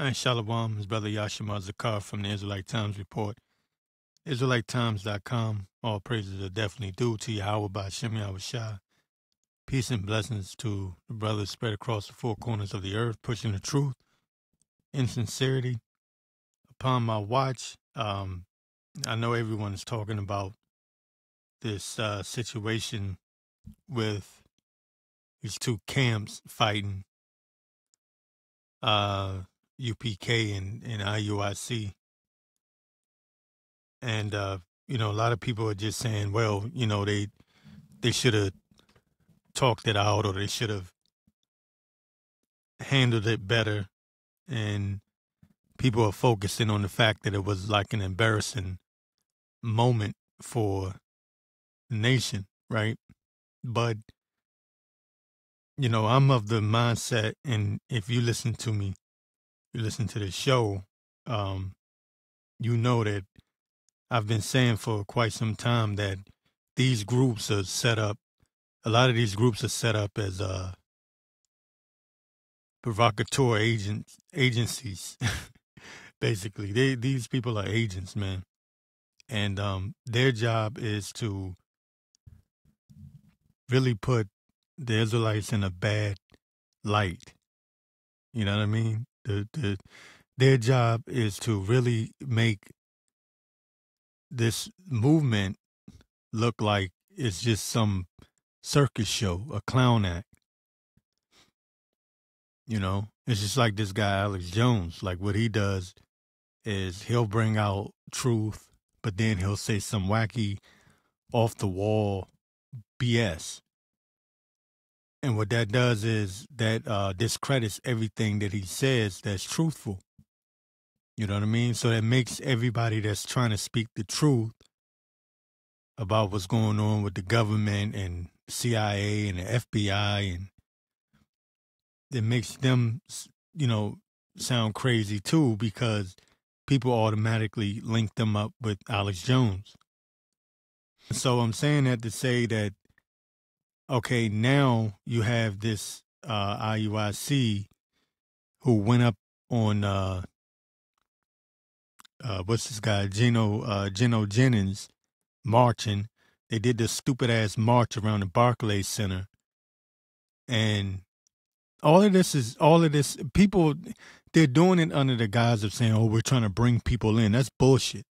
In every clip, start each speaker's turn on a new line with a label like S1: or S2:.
S1: And Shalom, his brother Yashima Zakar from the Israelite Times Report. IsraeliteTimes.com. All praises are definitely due to Yahweh by Shem Yahushua. Peace and blessings to the brothers spread across the four corners of the earth, pushing the truth in sincerity. Upon my watch, I know everyone is talking about this situation with these two camps fighting, UPK and IUIC. And, a lot of people are just saying, well, they should have talked it out, or they should have handled it better. And people are focusing on the fact that it was like an embarrassing moment for the nation, right? But, I'm of the mindset, and if you listen to me, you listen to the show, you know that I've been saying for quite some time that these groups are set up, a lot of these groups are set up as provocateur agencies. Basically, these people are agents, man, and their job is to really put the Israelites in a bad light. You know what I mean? Their job is to really make this movement look like it's just some circus show, a clown act. It's just like this guy Alex Jones. Like, what he does is he'll bring out truth, but then he'll say some wacky, off the wall BS. And what that does is that discredits everything that he says that's truthful. You know what I mean? So that makes everybody that's trying to speak the truth about what's going on with the government and CIA and the FBI, and it makes them, sound crazy too, because people automatically link them up with Alex Jones. So I'm saying that to say that, okay, now you have this IUIC who went up on what's this guy, Geno Jennings, marching. They did this stupid ass march around the Barclays Center, and all of this people, they're doing it under the guise of saying, oh, we're trying to bring people in. That's bullshit.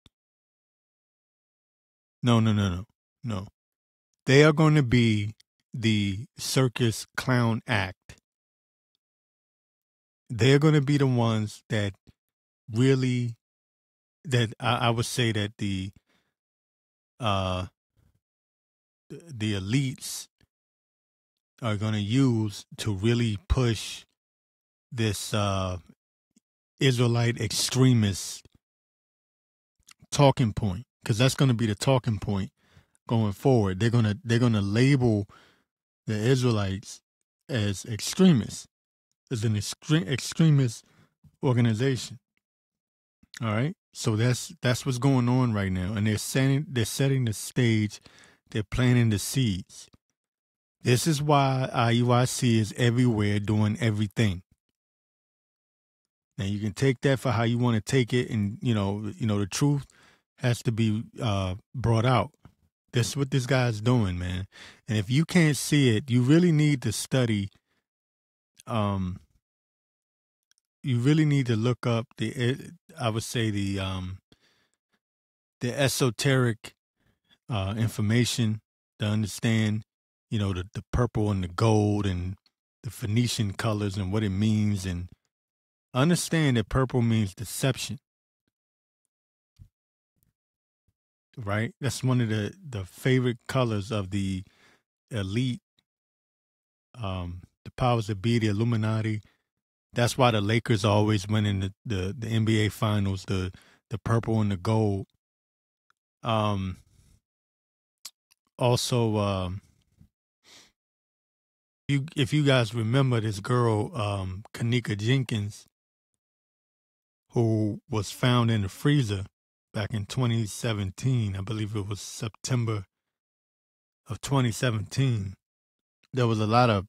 S1: No. They are going to be the circus clown act. They're going to be the ones that really, that I would say that the elites are going to use to really push this Israelite extremist talking point, because that's going to be the talking point going forward. They're gonna label the Israelites as extremists, as an extremist organization. All right, so that's what's going on right now, and they're setting the stage. They're planting the seeds. This is why IUIC is everywhere doing everything. Now you can take that for how you want to take it, and the truth has to be brought out. That's what this guy's doing, man. And if you can't see it, you really need to study. You really need to look up I would say the esoteric information to understand, the purple and the gold and the Phoenician colors and what it means, and understand that purple means deception. Right? That's one of the favorite colors of the elite, the powers that be, the Illuminati. That's why the Lakers always win in the NBA Finals, the purple and the gold. Also, if you guys remember this girl, Kanika Jenkins, who was found in the freezer back in 2017, I believe it was September of 2017. There was a lot of,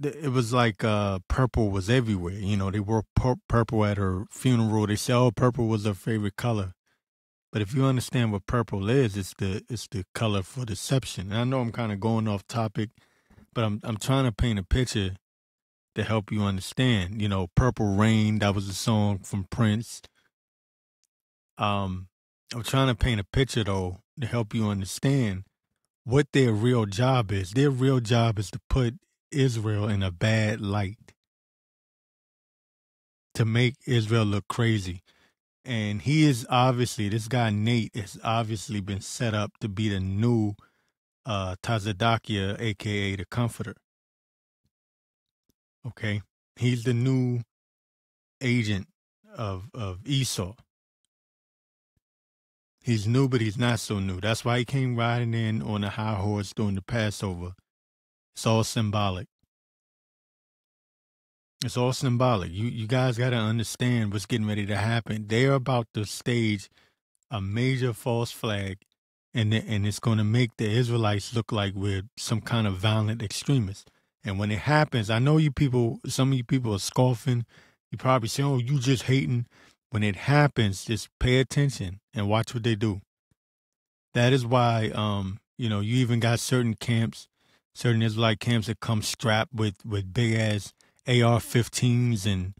S1: it was like purple was everywhere. You know, they wore purple at her funeral. They say, "Oh, purple was her favorite color." But if you understand what purple is, it's the color for deception. And I know I'm kind of going off topic, but I'm trying to paint a picture to help you understand. You know, Purple Rain, that was a song from Prince. I'm trying to paint a picture though to help you understand what their real job is. Their real job is to put Israel in a bad light, to make Israel look crazy. And he is obviously, this guy Nate has obviously been set up to be the new Tazadakia, aka the Comforter. Okay, he's the new agent of Esau. He's new, but he's not so new. That's why he came riding in on a high horse during the Passover. It's all symbolic. It's all symbolic. You guys got to understand what's getting ready to happen. They're about to stage a major false flag, and it's going to make the Israelites look like we're some kind of violent extremists. And when it happens, I know you people, some of you people are scoffing. You probably say, "Oh, you just hating." When it happens, just pay attention and watch what they do. That is why, you even got certain camps, certain Israelite camps that come strapped with big ass AR-15s, and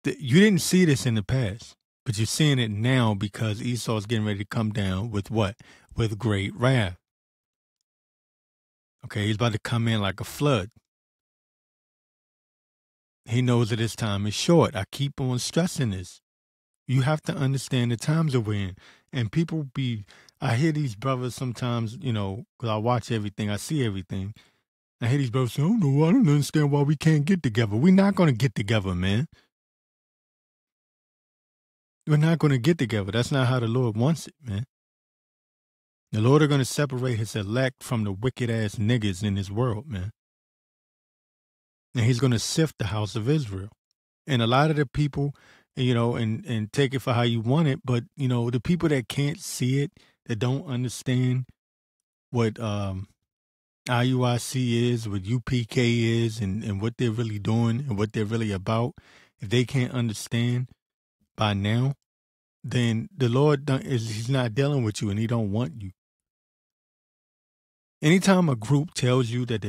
S1: you didn't see this in the past, but you're seeing it now because Esau's getting ready to come down with what? With great wrath. Okay, he's about to come in like a flood. He knows that his time is short. I keep on stressing this. You have to understand the times that we're in. And I hear these brothers sometimes, because I watch everything, I see everything. I hear these brothers say, "Oh, no, I don't understand why we can't get together." We're not going to get together, man. We're not going to get together. That's not how the Lord wants it, man. The Lord are going to separate his elect from the wicked ass niggas in this world, man. And he's going to sift the house of Israel. And a lot of the people, and take it for how you want it, but, the people that can't see it, that don't understand what IUIC is, what UPK is, and what they're really doing and what they're really about, if they can't understand by now, then the Lord he's not dealing with you and he don't want you. Anytime a group tells you that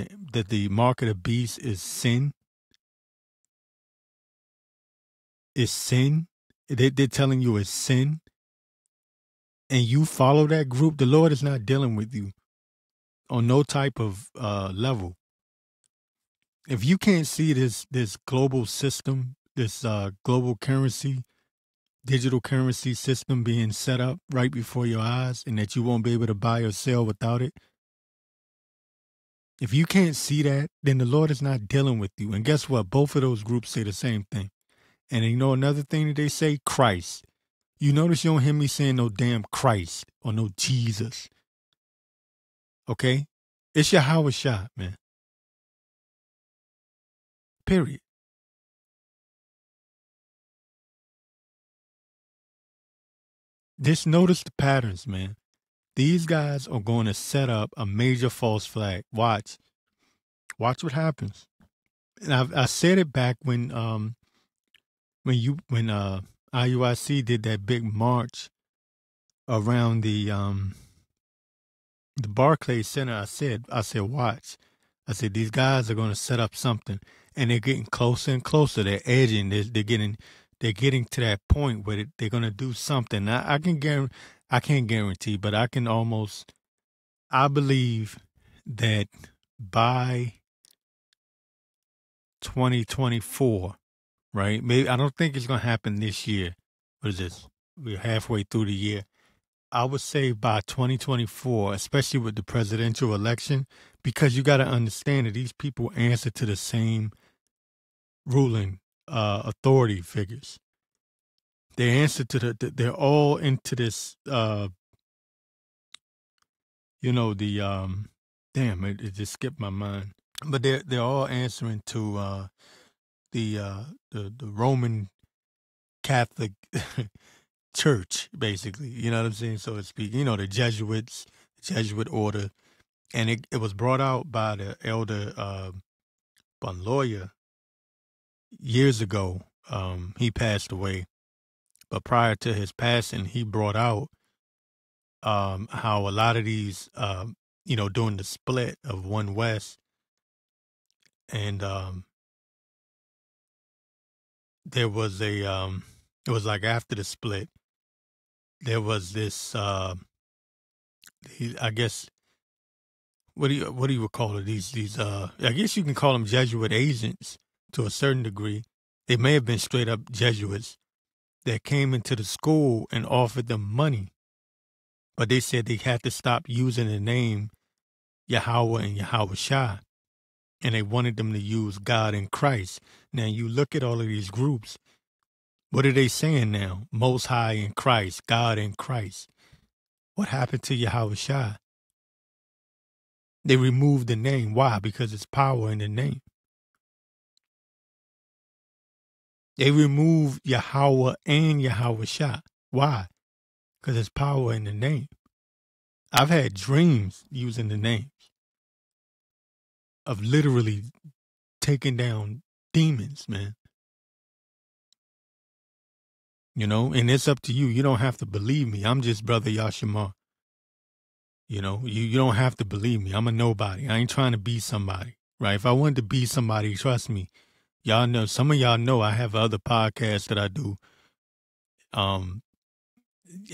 S1: the mark of the beast is sin, they're telling you it's sin, and you follow that group, the Lord is not dealing with you on no type of level. If you can't see this global system, this global currency, digital currency system being set up right before your eyes, and that you won't be able to buy or sell without it, if you can't see that, then the Lord is not dealing with you. And guess what? Both of those groups say the same thing. And another thing that they say? Christ. You notice you don't hear me saying no damn Christ or no Jesus. Okay? It's your Howard shot, man. Period. Just notice the patterns, man. These guys are going to set up a major false flag. Watch what happens. And I said it back when IUIC did that big march around the Barclays Center. I said, watch. I said, these guys are going to set up something, and they're getting closer and closer. They're edging. They're getting to that point where they're going to do something. I can't guarantee, but I believe that by 2024, right? Maybe I don't think it's going to happen this year. What is this? We're halfway through the year. I would say by 2024, especially with the presidential election, because you got to understand that these people answer to the same ruling authority figures. They answer to they're all into this, it just skipped my mind. But they're all answering to the Roman Catholic Church, basically. You know what I'm saying, so to speak. The Jesuits, Jesuit order, and it was brought out by the elder one lawyer years ago. He passed away, but prior to his passing, he brought out how a lot of these, during the split of One West, and there was it was like after the split, there was this, I guess, what do you call it? I guess you can call them Jesuit agents to a certain degree. They may have been straight up Jesuits that came into the school and offered them money, but they said they had to stop using the name Yahweh and Yahweh Shai, and they wanted them to use God and Christ. Now you look at all of these groups. What are they saying now? Most High in Christ, God in Christ. What happened to Yahweh Shai? They removed the name. Why? Because it's power in the name. They removed Yahweh and Yahweh Shai. Why? Because it's power in the name. I've had dreams using the names of literally taking down demons, man. And it's up to you. You don't have to believe me. I'm just Brother Yashimar. You don't have to believe me. I'm a nobody. I ain't trying to be somebody, right? If I wanted to be somebody, trust me, y'all know, some of y'all know I have other podcasts that I do. And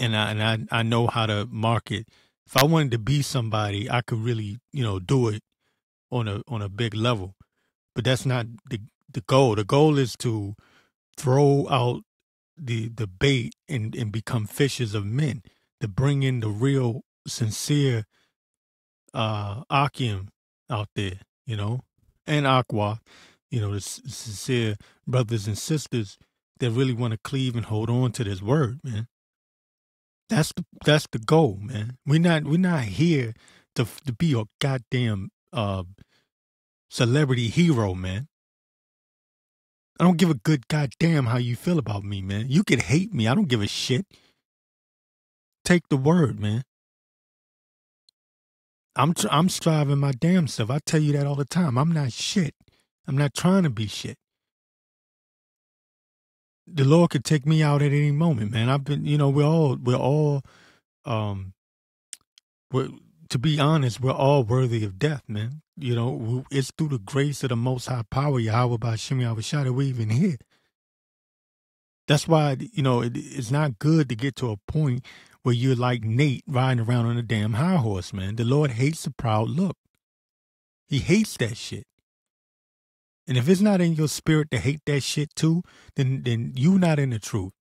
S1: I know how to market. If I wanted to be somebody, I could really, do it on a big level. But that's not the goal. The goal is to throw out the bait and become fishers of men, to bring in the real sincere Akim out there, and Aqua, the sincere brothers and sisters that really want to cleave and hold on to this word, man. That's the goal, man. We're not here to be a goddamn celebrity hero, man. I don't give a good goddamn how you feel about me, man. You can hate me. I don't give a shit. Take the word, man. I'm striving my damn self. I tell you that all the time. I'm not shit. I'm not trying to be shit. The Lord could take me out at any moment, man. I've been, to be honest, we're all worthy of death, man. It's through the grace of the Most High Power, Yahweh B'Shem Yahweh Shai, that we even here. That's why, it's not good to get to a point where you're like Nate riding around on a damn high horse, man. The Lord hates a proud look. He hates that shit. And if it's not in your spirit to hate that shit too, then you not in the truth.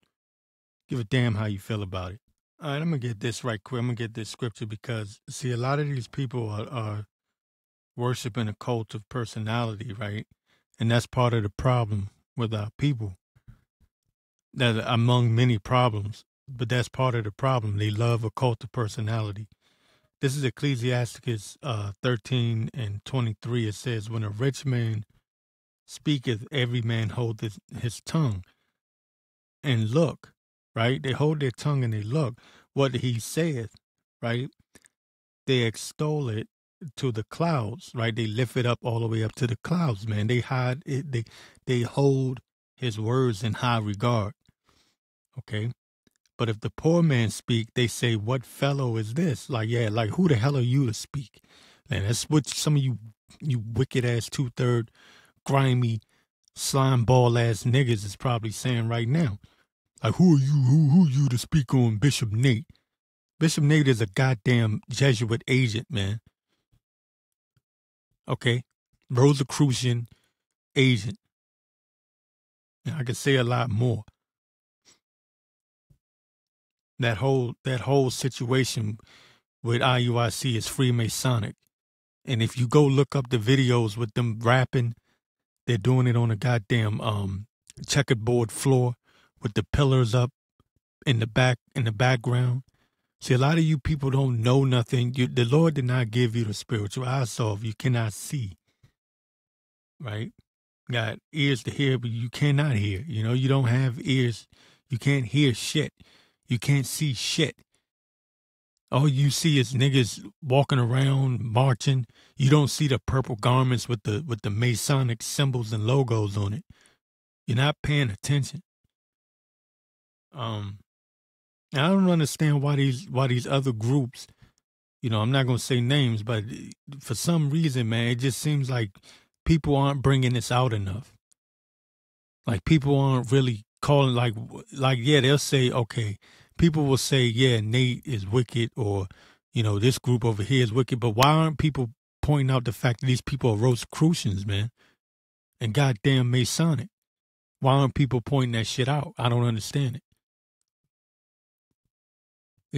S1: Give a damn how you feel about it. All right, I'm going to get this right quick. I'm going to get this scripture because, see, a lot of these people are worshiping a cult of personality, right? And that's part of the problem with our people. That among many problems, but that's part of the problem. They love a cult of personality. This is Ecclesiasticus 13:23. It says, when a rich man speaketh, every man holdeth his tongue and look, right? They hold their tongue and they look. What he saith, right? They extol it to the clouds, right? They lift it up all the way up to the clouds, man. They hide it. They hold his words in high regard. Okay. But if the poor man speak, they say, what fellow is this? Like, yeah, like who the hell are you to speak? Man, that's what some of you wicked ass 2/3 grimy slime ball ass niggas is probably saying right now. Like, who are you? Who are you to speak on Bishop Nate? Bishop Nate is a goddamn Jesuit agent, man. Okay? Rosicrucian agent. And I could say a lot more. That whole situation with IUIC is Freemasonic. And if you go look up the videos with them rapping, they're doing it on a goddamn checkerboard floor with the pillars up in the background. See, a lot of you people don't know nothing. The Lord did not give you the spiritual eyes, so you cannot see. Right? Got ears to hear, but you cannot hear. You don't have ears. You can't hear shit. You can't see shit. All you see is niggas walking around marching. You don't see the purple garments with the Masonic symbols and logos on it. You're not paying attention. I don't understand why these other groups, I'm not gonna say names, but for some reason, man, it just seems like people aren't bringing this out enough. Like people aren't really calling like yeah, they'll say, okay, people will say, yeah, Nate is wicked, or this group over here is wicked, but why aren't people pointing out the fact that these people are Rosicrucians, man, and goddamn Masonic? Why aren't people pointing that shit out? I don't understand it.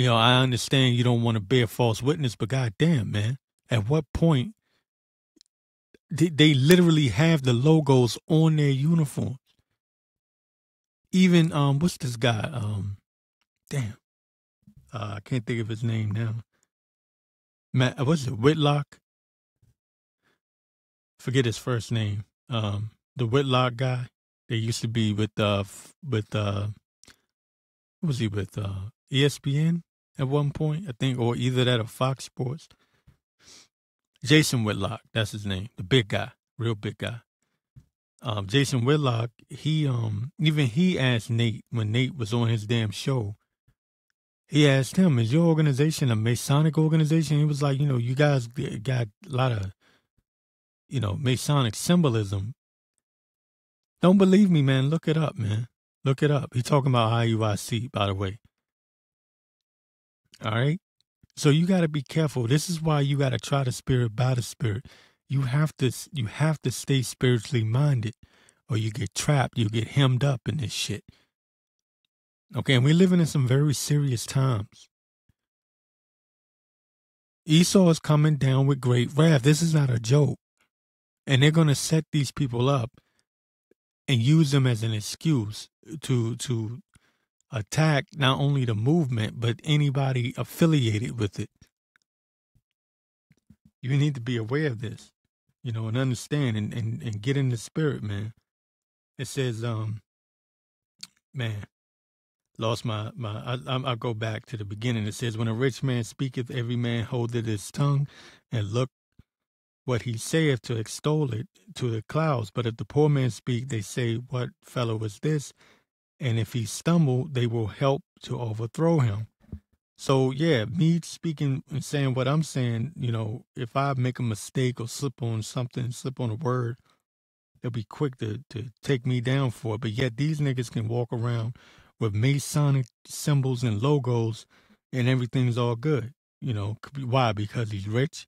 S1: I understand you don't want to bear false witness, but goddamn, man, at what point did they literally have the logos on their uniform? Even what's this guy? Damn, I can't think of his name now. Matt, what's it? Whitlock? Forget his first name. The Whitlock guy. They used to be with what was he with? ESPN at one point, I think, or either that or Fox Sports. Jason Whitlock, that's his name. The big guy, real big guy. Jason Whitlock, he asked Nate when Nate was on his damn show. He asked him, "Is your organization a Masonic organization?" He was like, "You guys got a lot of, Masonic symbolism." Don't believe me, man. Look it up, man. Look it up. He's talking about IUIC, by the way. All right. So you got to be careful. This is why you got to try the spirit by the spirit. You have to stay spiritually minded, or you get trapped. You get hemmed up in this shit. Okay, and we're living in some very serious times. Esau is coming down with great wrath. This is not a joke. And they're going to set these people up and use them as an excuse to attack not only the movement, but anybody affiliated with it. You need to be aware of this, and understand and get in the spirit, man. It says, man, lost I'll go back to the beginning. It says, when a rich man speaketh, every man holdeth his tongue, and look what he saith to extol it to the clouds. But if the poor man speak, they say, what fellow is this? And if he stumble, they will help to overthrow him. So yeah, me speaking and saying what I'm saying, if I make a mistake or slip on something, slip on a word, they'll be quick to take me down for it. But yet these niggas can walk around with Masonic symbols and logos and everything's all good. Why? Because he's rich.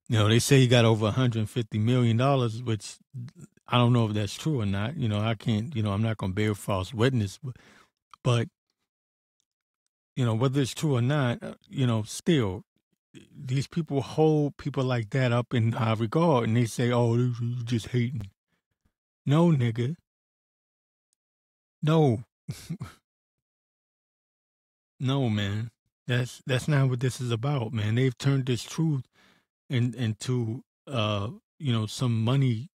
S1: They say he got over $150 million, which I don't know if that's true or not. I can't, I'm not going to bear false witness, but whether it's true or not, still, these people hold people like that up in high regard, and they say, "Oh, you just hating." No, nigga. No, no, man. That's not what this is about, man. They've turned this truth into some money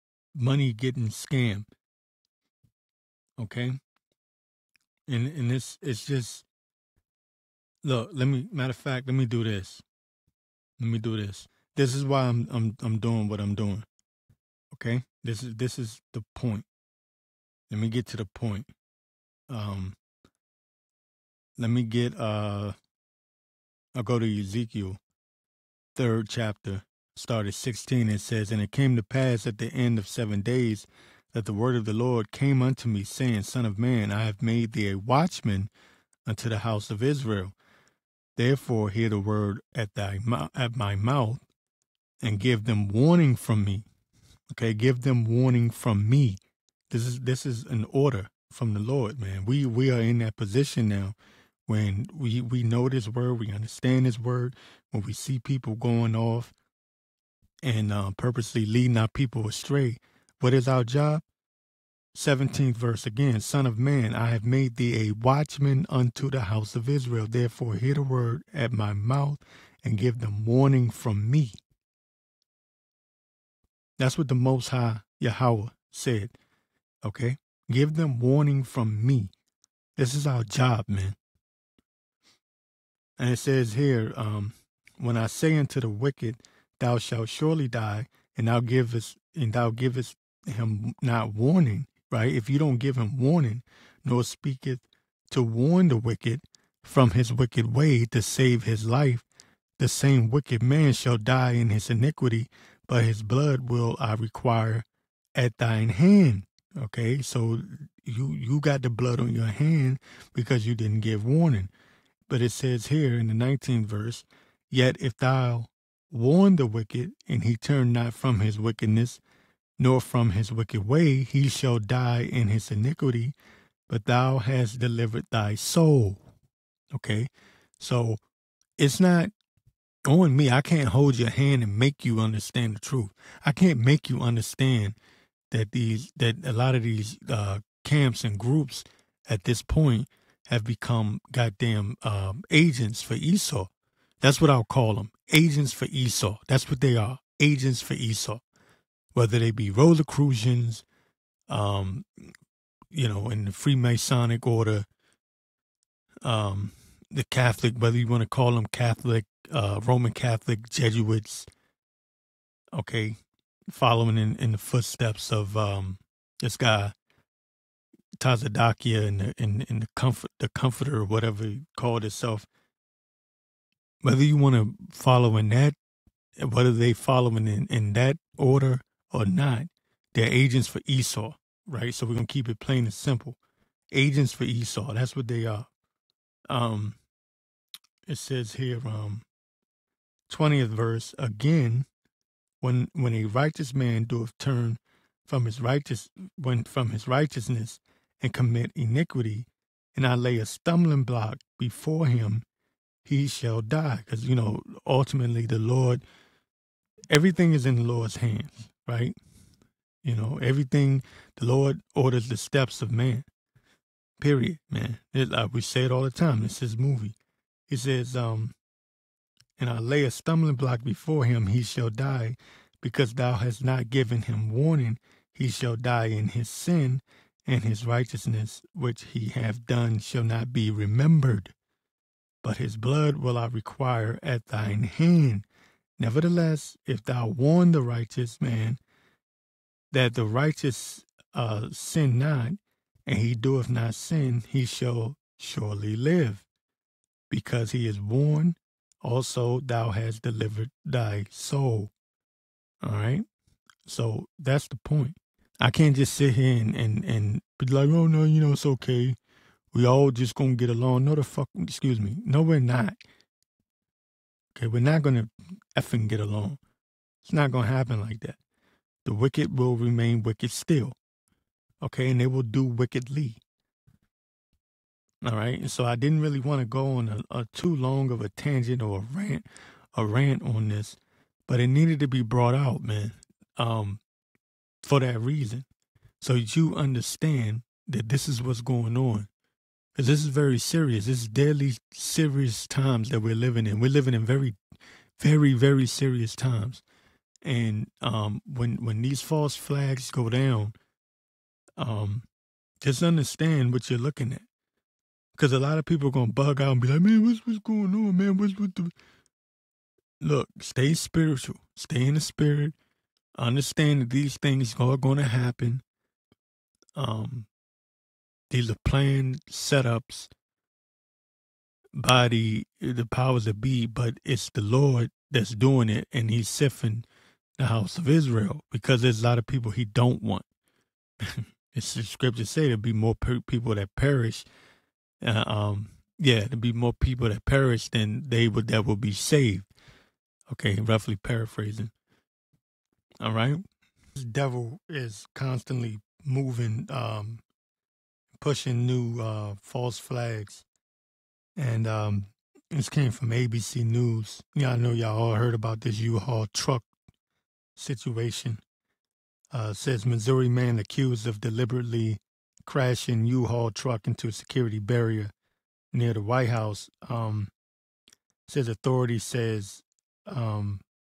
S1: getting scam. Okay, and it's just look. Matter of fact, let me do this. This is why I'm doing what I'm doing. Okay, this is the point. Let me get to the point. Let me get I'll go to Ezekiel 3rd chapter, start at 16. It says, and it came to pass at the end of 7 days that the word of the Lord came unto me, saying, Son of man, I have made thee a watchman unto the house of Israel. Therefore hear the word at my mouth, and give them warning from me. Okay, give them warning from me. This is an order from the Lord, man. We are in that position now when we know this word, we understand this word. When we see people going off and purposely leading our people astray, what is our job? 17th verse again, Son of man, I have made thee a watchman unto the house of Israel. Therefore hear the word at my mouth, and give them warning from me. That's what the Most High Yahweh said. Okay? Give them warning from me. This is our job, man. And it says here, when I say unto the wicked, thou shalt surely die, and thou givest him not warning, right? If you don't give him warning, nor speaketh to warn the wicked from his wicked way to save his life, the same wicked man shall die in his iniquity, but his blood will I require at thine hand. Okay, so you got the blood on your hand because you didn't give warning. But it says here in the 19th verse, yet if thou warn the wicked, and he turn not from his wickedness, nor from his wicked way, he shall die in his iniquity, but thou hast delivered thy soul. Okay, so it's not on me. I can't hold your hand and make you understand the truth. I can't make you understand that a lot of these camps and groups at this point have become goddamn agents for Esau. That's what I'll call them. Agents for Esau. That's what they are. Agents for Esau. Whether they be Rosicrucians, in the Freemasonic order, the Catholic, whether you want to call them Catholic, Roman Catholic, Jesuits, okay, following in the footsteps of this guy, Tazadakia, and the Comforter, or whatever he called itself. Whether you want to follow in that, whether they following in that order or not, they're agents for Esau, right? So we're gonna keep it plain and simple. Agents for Esau. That's what they are. It says here, 20th verse again. When a righteous man doeth turn from his righteousness and commit iniquity, and I lay a stumbling block before him, he shall die. Because ultimately the Lord, everything is in the Lord's hands, right? Everything, the Lord orders the steps of man. Period, man. We say it all the time. It's his movie. He says, and I lay a stumbling block before him, he shall die, because thou hast not given him warning. He shall die in his sin, and his righteousness which he hath done shall not be remembered. But his blood will I require at thine hand. Nevertheless, if thou warn the righteous man that the righteous sin not, and he doeth not sin, he shall surely live. Because he is warned, also thou hast delivered thy soul. All right? So that's the point. I can't just sit here and be like, oh, no, it's okay. We all just going to get along. No, excuse me. No, we're not. Okay, we're not going to effing get along. It's not going to happen like that. The wicked will remain wicked still. Okay, and they will do wickedly. All right, and so I didn't really want to go on a too long of a tangent or a rant on this, but it needed to be brought out, man, for that reason, so you understand that this is what's going on, because this is very serious. This is deadly serious times that we're living in. We're living in very, very, very serious times, and when these false flags go down, just understand what you're looking at. Because a lot of people are going to bug out and be like, man, what's going on, man? What's with the... Look, stay spiritual. Stay in the spirit. Understand that these things are going to happen. These are planned setups by the powers that be, but it's the Lord that's doing it, and he's sifting the house of Israel because there's a lot of people he don't want. It's the scriptures say there'll be more people that perish. There'd be more people that perish than that will be saved. Okay, roughly paraphrasing. All right. This devil is constantly moving, pushing new false flags. And this came from ABC News. Yeah, I know y'all all heard about this U-Haul truck situation. Says Missouri man accused of deliberately crashing U-Haul truck into a security barrier near the White House. Says authorities says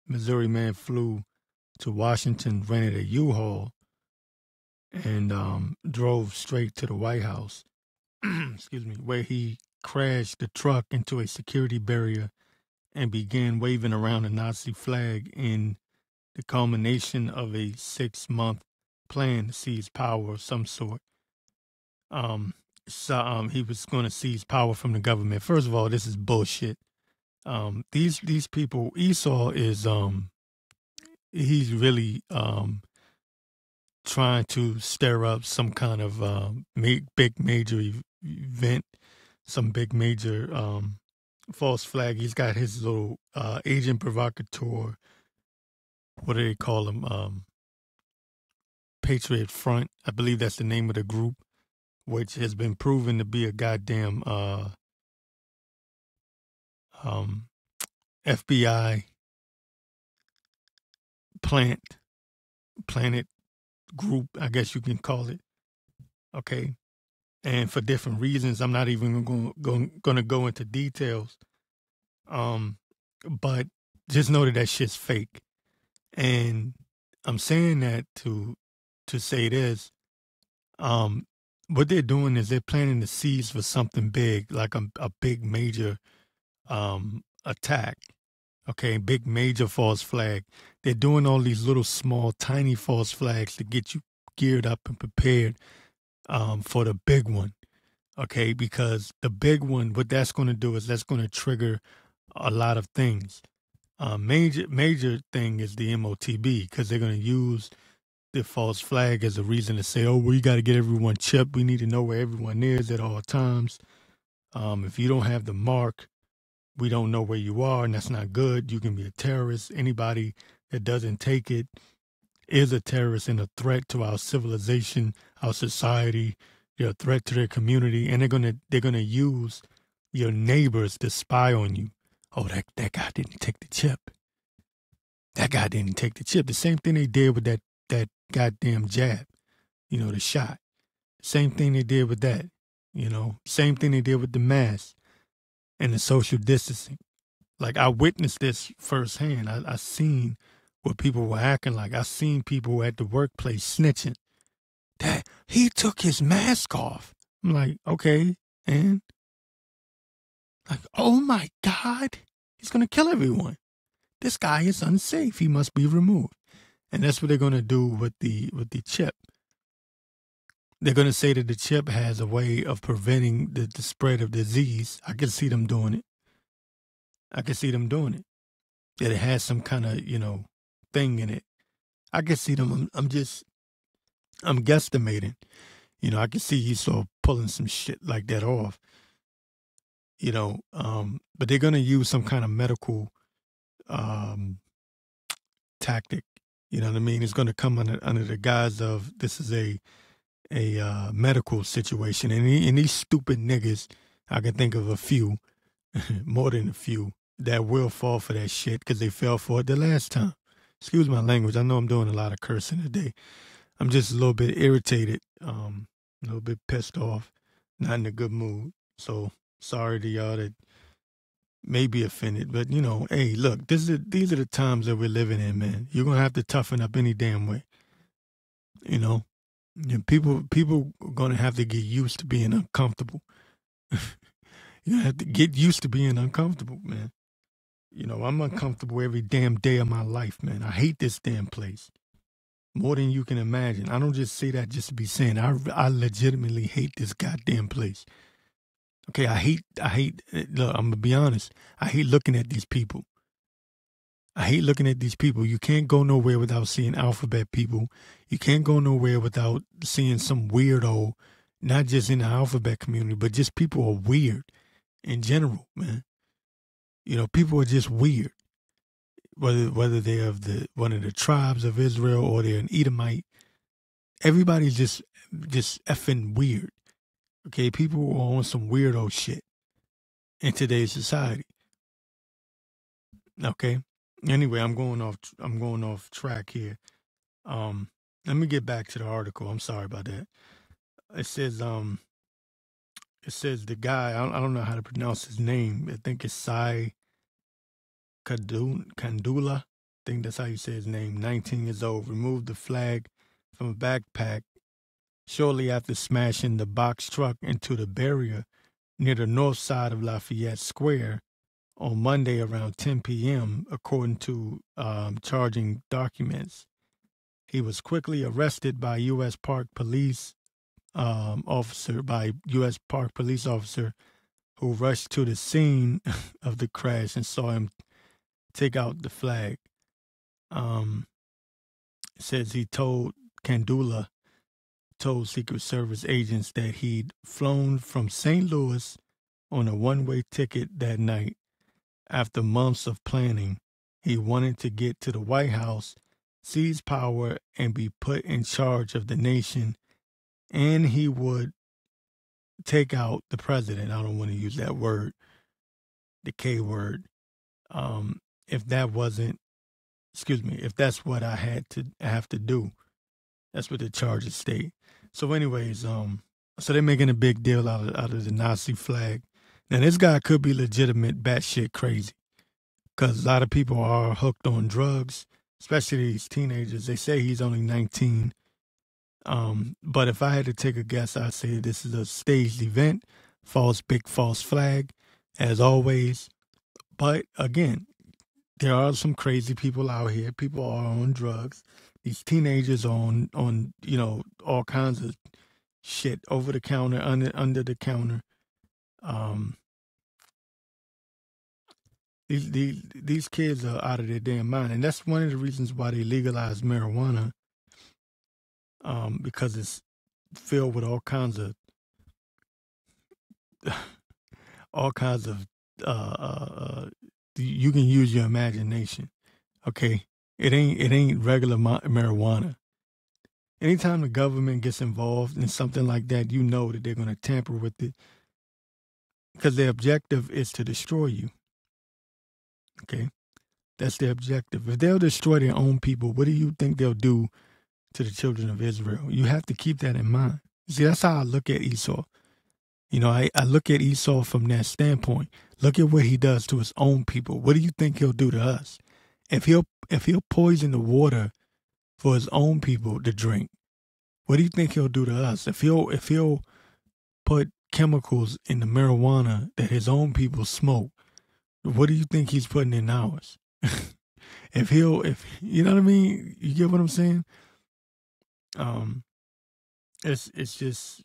S1: Missouri man flew to Washington, rented a U-Haul, and drove straight to the White House. Excuse me, where he crashed the truck into a security barrier and began waving around a Nazi flag in the culmination of a 6-month plan to seize power of some sort. He was going to seize power from the government. First of all, this is bullshit. These people, Esau is he's really trying to stir up some kind of big major event, some big major false flag. He's got his little agent provocateur. What do they call him? Patriot Front. I believe that's the name of the group, which has been proven to be a goddamn FBI planet group, I guess you can call it. Okay. And for different reasons, I'm not even going to go into details. But just know that shit's fake. And I'm saying that to say this. What they're doing is they're planning to seize for something big, like a big major attack. Okay, big major false flag. They're doing all these little small tiny false flags to get you geared up and prepared for the big one. Okay, because the big one, what that's going to do is that's going to trigger a lot of things. Major thing is the MOTB, because they're going to use the false flag as a reason to say, oh, we got to get everyone chipped. We need to know where everyone is at all times. If you don't have the mark, we don't know where you are, and that's not good. You can be a terrorist. Anybody that doesn't take it is a terrorist and a threat to our civilization, our society. They're a threat to their community, and they're gonna use your neighbors to spy on you. Oh, that guy didn't take the chip. That guy didn't take the chip. The same thing they did with that goddamn jab, the shot. Same thing they did with that, Same thing they did with the mask and the social distancing. Like, I witnessed this firsthand. I seen what people were acting like. I seen people at the workplace snitching. That he took his mask off. I'm like, okay, and like, oh my God, he's gonna kill everyone. This guy is unsafe. He must be removed. And that's what they're gonna do with the chip. They're gonna say that the chip has a way of preventing the spread of disease. I can see them doing it. That it has some kind of, thing in it. I can see them. I'm guesstimating. I can see Esau pulling some shit like that off. But they're gonna use some kind of medical tactic. You know what I mean? It's gonna come under the guise of this is a medical situation, and these stupid niggas, I can think of a few, more than a few, that will fall for that shit because they fell for it the last time. Excuse my language. I know I'm doing a lot of cursing today. I'm just a little bit irritated, a little bit pissed off, not in a good mood. So sorry to y'all that may be offended, but hey, look, these are the times that we're living in, man. You're gonna have to toughen up any damn way. And people are gonna have to get used to being uncomfortable. You're gonna have to get used to being uncomfortable, man. I'm uncomfortable every damn day of my life, man. I hate this damn place more than you can imagine. I don't just say that just to be saying. I legitimately hate this goddamn place. Okay, I hate. Look, I'm gonna be honest. I hate looking at these people. You can't go nowhere without seeing alphabet people. You can't go nowhere without seeing some weirdo, not just in the alphabet community, but just people are weird in general, man. People are just weird. Whether they're of one of the tribes of Israel or they're an Edomite, everybody's just effing weird. Okay, people are on some weirdo shit in today's society. Okay. Anyway, I'm going off track here. Let me get back to the article. I'm sorry about that. It says the guy, I don't know how to pronounce his name. I think it's Sai Kandula. I think that's how you say his name. 19 years old, removed the flag from a backpack shortly after smashing the box truck into the barrier near the north side of Lafayette Square on Monday around 10 p.m., according to charging documents. He was quickly arrested by U.S. Park Police officer who rushed to the scene of the crash and saw him take out the flag. Says he told Secret Service agents that he'd flown from St. Louis on a one-way ticket that night. After months of planning, he wanted to get to the White House, seize power, and be put in charge of the nation, and he would take out the president. I don't want to use that word, the K word. If that's what I have to do. That's what the charges state. So anyways, so they're making a big deal out of the Nazi flag. Now this guy could be legitimate batshit crazy, because a lot of people are hooked on drugs, especially these teenagers. They say he's only 19. But if I had to take a guess, I'd say this is a staged event, big false flag, as always. But again, there are some crazy people out here. People are on drugs. These teenagers on all kinds of shit, over the counter, under the counter. These kids are out of their damn mind, and that's one of the reasons why they legalized marijuana. Because it's filled with all kinds of you can use your imagination. Okay, it ain't regular marijuana. Anytime the government gets involved in something like that, you know that they're going to tamper with it, because their objective is to destroy you. Okay, that's their objective. If they'll destroy their own people, what do you think they'll do to the children of Israel? You have to keep that in mind. See, that's how I look at Esau. I look at Esau from that standpoint. Look at what he does to his own people. What do you think he'll do to us? If he'll poison the water for his own people to drink, what do you think he'll do to us? If he'll put chemicals in the marijuana that his own people smoke, what do you think he's putting in ours? if you know what I mean? You get what I'm saying? It's just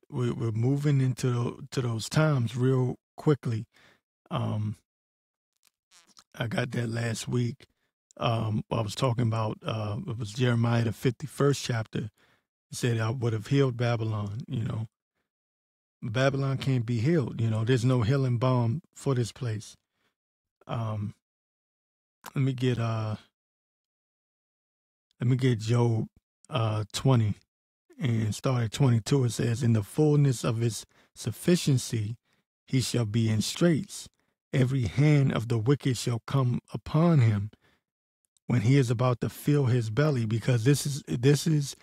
S1: we're moving into those times real quickly. I got that last week. I was talking about it was Jeremiah the 51st chapter. It said I would have healed Babylon. Babylon can't be healed. There's no healing balm for this place. Let me get Job 20 and start at 22. It says, in the fullness of his sufficiency, he shall be in straits. Every hand of the wicked shall come upon him when he is about to fill his belly. Because this is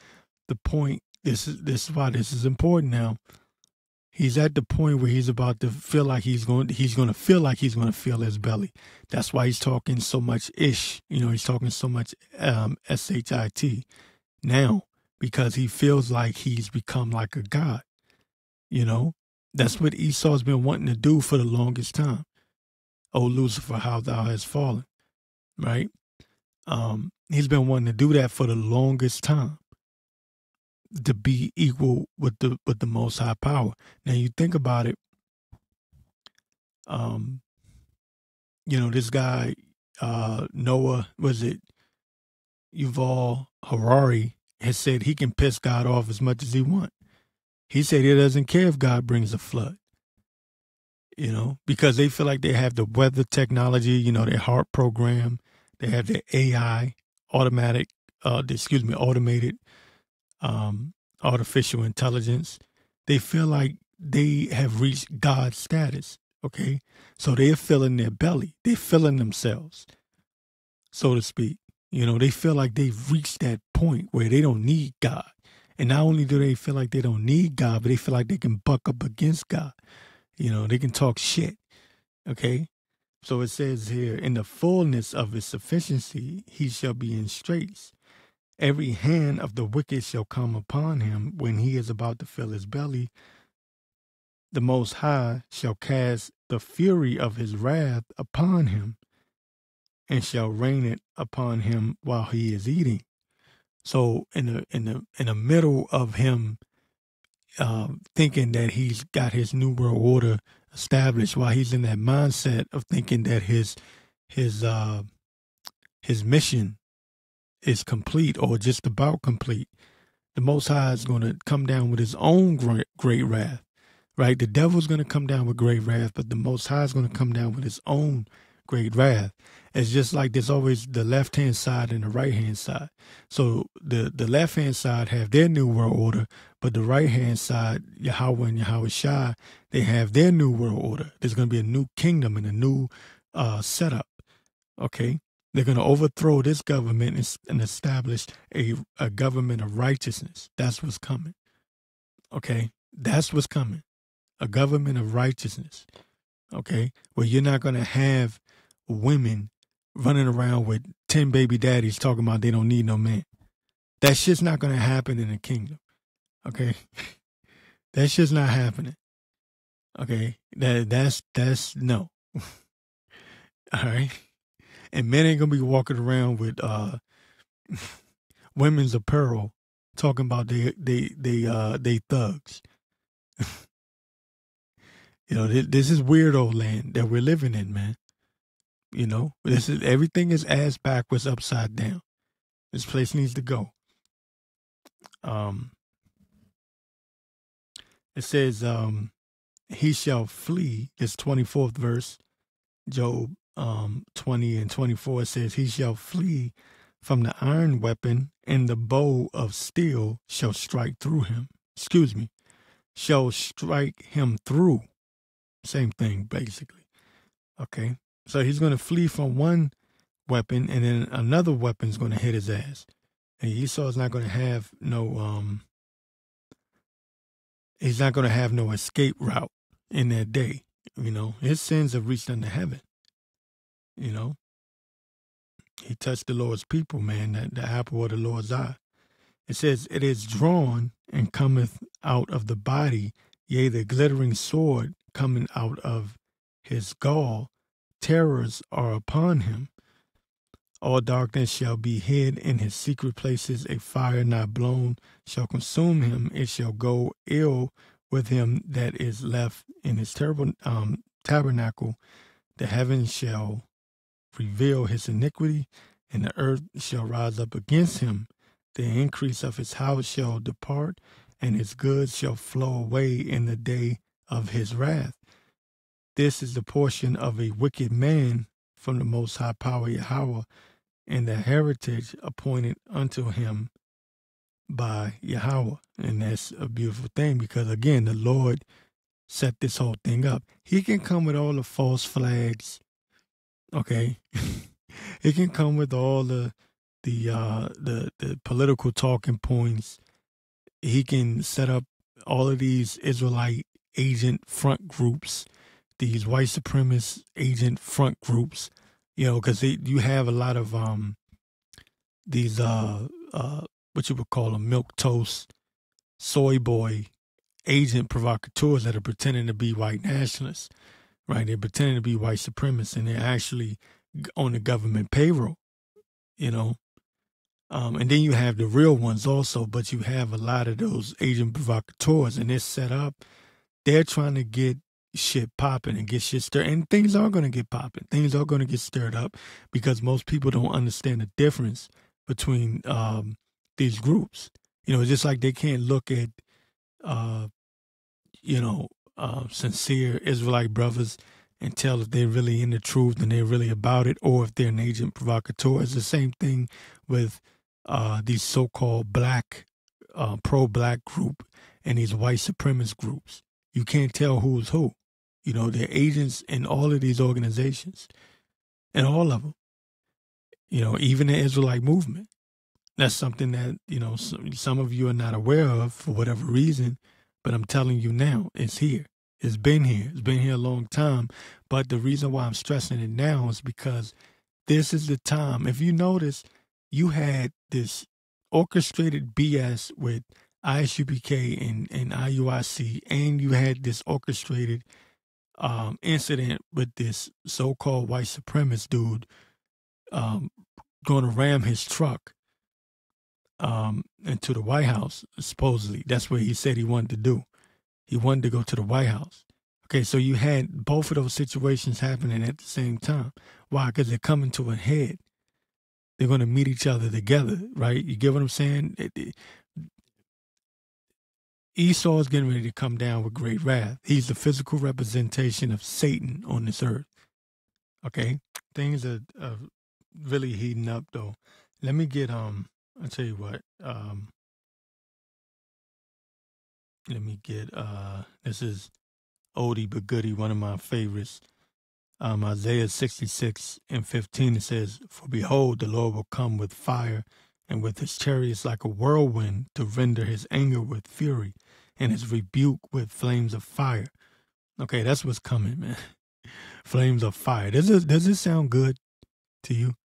S1: the point. This is why this is important now. He's at the point where he's about to feel like he's going to feel like he's going to fill his belly. That's why he's talking so much ish. He's talking so much shit now, because he feels like he's become like a god. That's what Esau's been wanting to do for the longest time. O Lucifer, how thou hast fallen, right? He's been wanting to do that for the longest time, to be equal with the Most High power. Now you think about it. This guy, Noah, Yuval Harari, has said he can piss God off as much as he wants. He said he doesn't care if God brings a flood. Because they feel like they have the weather technology, their heart program, they have their AI, automated, artificial intelligence. They feel like they have reached God's status. Okay, so they're filling their belly, they're filling themselves, so to speak. They feel like they've reached that point where they don't need God. And not only do they feel like they don't need God, but they feel like they can buck up against God. They can talk shit. Okay? So it says here, in the fullness of his sufficiency, he shall be in straits. Every hand of the wicked shall come upon him when he is about to fill his belly. the Most High shall cast the fury of his wrath upon him and shall rain it upon him while he is eating. So in the middle of him thinking that he's got his new world order established, while he's in that mindset of thinking that his mission is complete or just about complete, the Most High is going to come down with his own great wrath, right? The devil's going to come down with great wrath, but the Most High is going to come down with his own great wrath. It's just like there's always the left-hand side and the right-hand side. So the left-hand side have their new world order, but the right-hand side, Yahweh and Yahweh Shai, they have their new world order. There's going to be a new kingdom and a new setup, okay? They're going to overthrow this government and establish a government of righteousness. That's what's coming, okay? That's what's coming, a government of righteousness, okay? Where you're not going to have women running around with 10 baby daddies talking about they don't need no man. That shit's not going to happen in the kingdom, okay? That shit's not happening, okay? That's no. All right? And men ain't going to be walking around with women's apparel talking about they thugs. You know, this is weirdo land that we're living in, man. You know, everything is ass backwards, upside down. This place needs to go. It says, he shall flee, this 24th verse, Job 20 and 24 says, he shall flee from the iron weapon, and the bow of steel shall strike through him. Shall strike him through. Same thing, basically. Okay. So he's going to flee from one weapon, and then another weapon is going to hit his ass. And Esau's not going to have he's not going to have no escape route in that day. You know, his sins have reached unto heaven. You know, he touched the Lord's people, man, the apple of the Lord's eye. It says, it is drawn and cometh out of the body, yea, the glittering sword coming out of his gall. Terrors are upon him. All darkness shall be hid in his secret places. A fire not blown shall consume him. It shall go ill with him that is left in his terrible tabernacle. The heavens shall reveal his iniquity, and the earth shall rise up against him. The increase of his house shall depart, and his goods shall flow away in the day of his wrath. This is the portion of a wicked man from the Most High Power Yahweh, and the heritage appointed unto him by Yahweh. And that's a beautiful thing, because again, the Lord set this whole thing up. He can come with all the false flags, okay? He can come with all the political talking points. He can set up all of these Israelite agent front groups, these white supremacist agent front groups, you know, because you have a lot of these what you would call them milquetoast, soy boy agent provocateurs that are pretending to be white nationalists, right? They're pretending to be white supremacists, and they're actually on the government payroll, you know. And then you have the real ones also, but you have a lot of those agent provocateurs, and they're set up. They're trying to get shit popping and get shit stirred, and things are going to get popping. Things are going to get stirred up because most people don't understand the difference between these groups. You know, it's just like they can't look at, sincere Israelite brothers and tell if they're really in the truth and they're really about it, or if they're an agent provocateur. It's the same thing with these so-called black, pro-black group and these white supremacist groups. You can't tell who's who. You know, they're agents in all of these organizations, and all of them. You know, even the Israelite movement. That's something that, you know, some of you are not aware of for whatever reason, but I'm telling you now, it's here. It's been here. It's been here a long time. But the reason why I'm stressing it now is because this is the time. If you notice, you had this orchestrated BS with ISUPK and IUIC, and you had this orchestrated incident with this so-called white supremacist dude going to ram his truck into the White House, supposedly. That's what he said he wanted to do. He wanted to go to the White House. Okay, so you had both of those situations happening at the same time. Why? Because they're coming to a head. They're going to meet each other together, right? You get what I'm saying? Esau is getting ready to come down with great wrath. He's the physical representation of Satan on this earth. Okay? Things are really heating up, though. Let me get, I'll tell you what, let me get, this is oldie but goodie, one of my favorites. Isaiah 66:15, it says, "For behold, the Lord will come with fire, and with his chariots like a whirlwind, to render his anger with fury, and his rebuke with flames of fire." Okay, that's what's coming, man. Flames of fire. Does it sound good to you?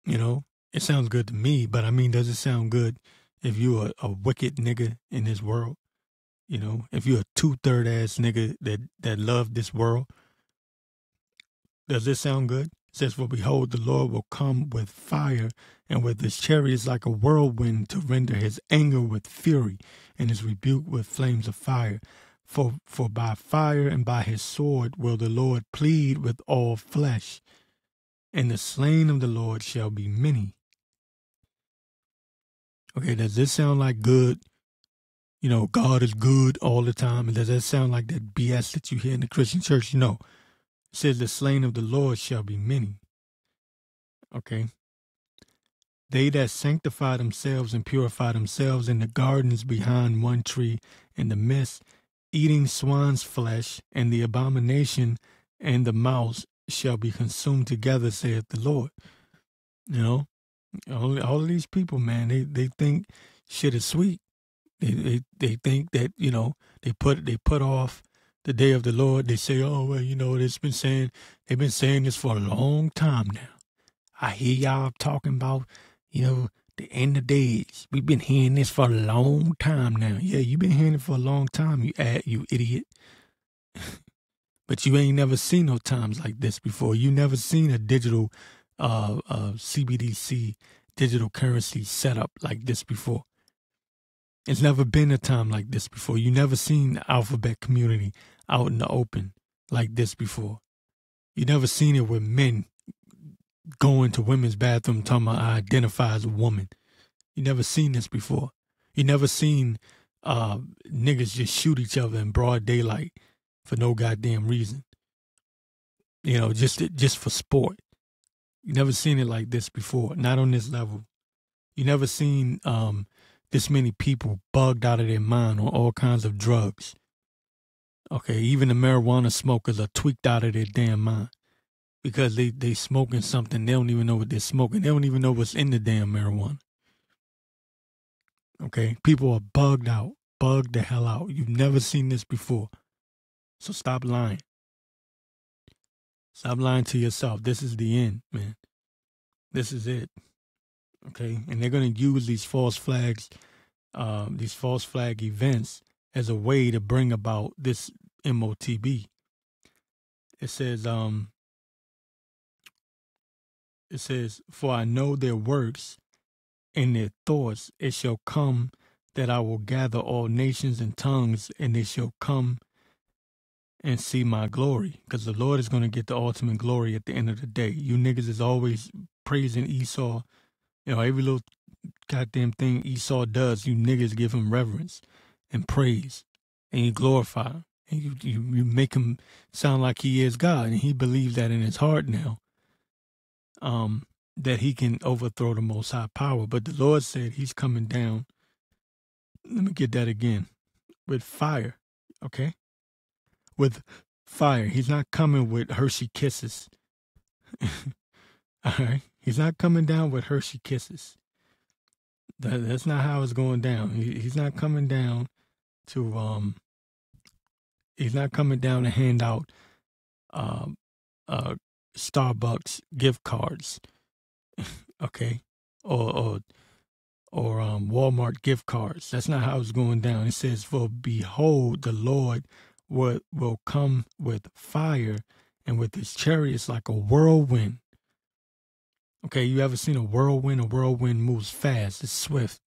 S1: You know, it sounds good to me, but I mean, does it sound good if you're a wicked nigga in this world? You know, if you're a 2/3 ass nigga that love this world? Does this sound good? It says, "For behold, the Lord will come with fire, and with his chariots like a whirlwind, to render his anger with fury, and his rebuke with flames of fire. For by fire and by his sword will the Lord plead with all flesh, and the slain of the Lord shall be many." Okay, does this sound like good? You know, God is good all the time. And does that sound like that BS that you hear in the Christian church? No. It says the slain of the Lord shall be many. Okay. They that sanctify themselves and purify themselves in the gardens behind one tree in the midst, eating swine's flesh, and the abomination and the mouse shall be consumed together, saith the Lord. You know, all of these people, man, they think shit is sweet. They think that, you know, they put off the day of the Lord. They say, oh, well, you know, they've been saying this for a long time now. I hear y'all talking about, you know, the end of days. We've been hearing this for a long time now. Yeah, you've been hearing it for a long time, you idiot. But you ain't never seen no times like this before. You never seen a digital CBDC, digital currency setup like this before. It's never been a time like this before. You never seen the alphabet community out in the open like this before. You never seen it with men going to women's bathroom talking about, I identify as a woman. You never seen this before. You never seen niggas just shoot each other in broad daylight for no goddamn reason. You know, just for sport. You never seen it like this before. Not on this level. You never seen this many people bugged out of their mind on all kinds of drugs. Okay, even the marijuana smokers are tweaked out of their damn mind because they smoking something. They don't even know what they're smoking. They don't even know what's in the damn marijuana. Okay, people are bugged out, bugged the hell out. You've never seen this before. So stop lying. Stop lying to yourself. This is the end, man. This is it. Okay, and they're going to use these false flags, these false flag events as a way to bring about this MOTB. It says, "For I know their works and their thoughts. It shall come that I will gather all nations and tongues, and they shall come and see my glory." Because the Lord is going to get the ultimate glory at the end of the day. You niggas is always praising Esau. You know, every little goddamn thing Esau does, you niggas give him reverence and praise, and you glorify him, and you make him sound like he is God, and he believes that in his heart now, that he can overthrow the Most High power. But the Lord said he's coming down. Let me get that again. With fire, okay? With fire. He's not coming with Hershey kisses. All right? He's not coming down with Hershey kisses. That's not how it's going down. He's not coming down to he's not coming down to hand out Starbucks gift cards, okay, or or Walmart gift cards. That's not how it's going down. It says, for behold, the Lord will come with fire and with his chariots like a whirlwind. Okay, you ever seen a whirlwind? A whirlwind moves fast. It's swift.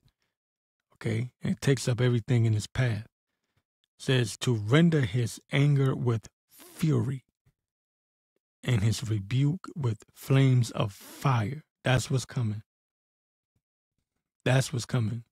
S1: Okay, and it takes up everything in its path. It says to render his anger with fury and his rebuke with flames of fire. That's what's coming. That's what's coming.